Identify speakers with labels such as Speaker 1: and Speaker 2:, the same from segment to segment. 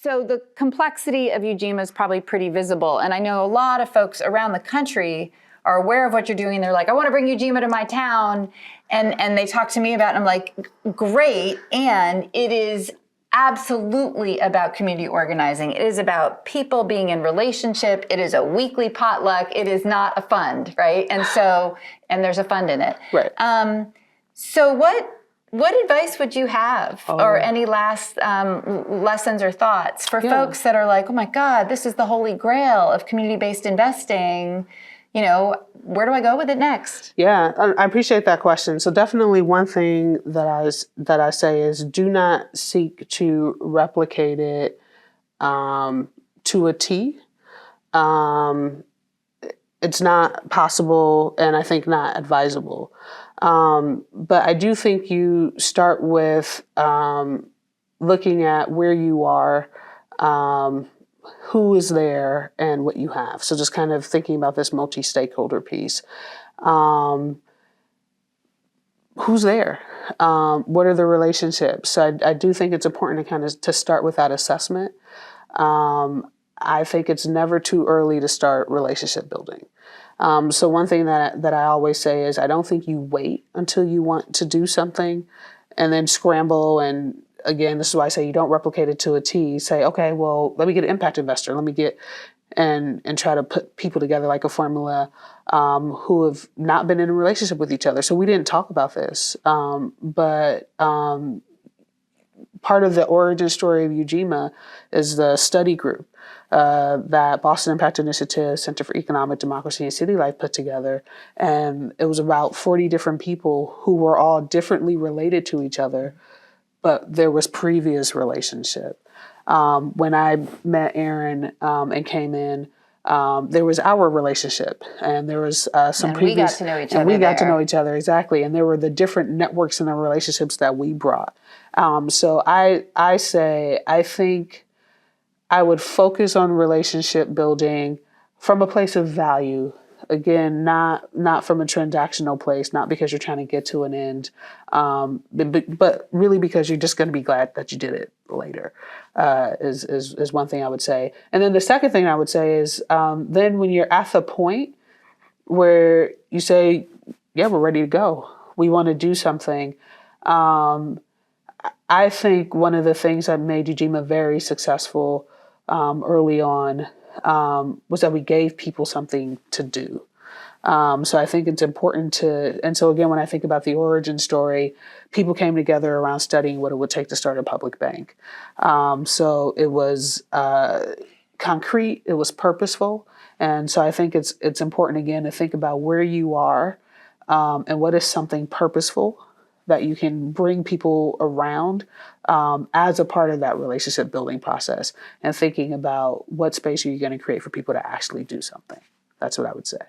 Speaker 1: So the complexity of Ujima is probably pretty visible. And I know a lot of folks around the country are aware of what you're doing. They're like, I want to bring Ujima to my town. And they talk to me about it. And I'm like, great. And it is absolutely about community organizing. It is about people being in relationship. It is a weekly potluck. It is not a fund, right? And there's a fund in it.
Speaker 2: Right.
Speaker 1: So what advice would you have, or any last lessons or thoughts for folks that are like, oh my God, this is the holy grail of community-based investing. You know, where do I go with it next?
Speaker 2: Yeah, I appreciate that question. So definitely one thing that I say is do not seek to replicate it to a T. It's not possible, and I think not advisable. But I do think you start with looking at where you are, who is there, and what you have. So just kind of thinking about this multi-stakeholder piece. Who's there? What are the relationships? So I do think it's important to kind of to start with that assessment. I think it's never too early to start relationship building. So one thing that I always say is I don't think you wait until you want to do something and then scramble. And again, this is why I say you don't replicate it to a T. Say, okay, well, let me get an impact investor. Let me get and try to put people together like a formula who have not been in a relationship with each other. So we didn't talk about this, but part of the origin story of Ujima is the study group that Boston Impact Initiative, Center for Economic Democracy and City Life put together. And it was about 40 different people who were all differently related to each other, but there was previous relationship. When I met Aaron and came in, there was our relationship, and there was some
Speaker 1: and
Speaker 2: previous.
Speaker 1: We got to know each other.
Speaker 2: And we got to know each other, exactly. And there were the different networks and the relationships that we brought. So I say I think I would focus on relationship building from a place of value. Again, not from a transactional place, not because you're trying to get to an end, but really because you're just going to be glad that you did it later, is one thing I would say. And then the second thing I would say is then when you're at the point where you say, yeah, we're ready to go, we want to do something. I think one of the things that made Ujima very successful early on was that we gave people something to do. So I think it's important to, and so again, when I think about the origin story, people came together around studying what it would take to start a public bank. So it was concrete, it was purposeful. And so I think it's important, again, to think about where you are and what is something purposeful that you can bring people around as a part of that relationship building process, and thinking about what space are you going to create for people to actually do something. That's what I would say.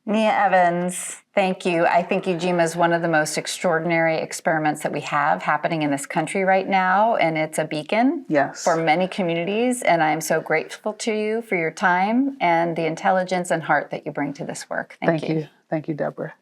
Speaker 1: Nia Evans, thank you. I think Ujima is one of the most extraordinary experiments that we have happening in this country right now, and it's a beacon for many communities, and I am so grateful to you for your time and the intelligence and heart that you bring to this work. Thank you.
Speaker 2: Thank you, Deborah.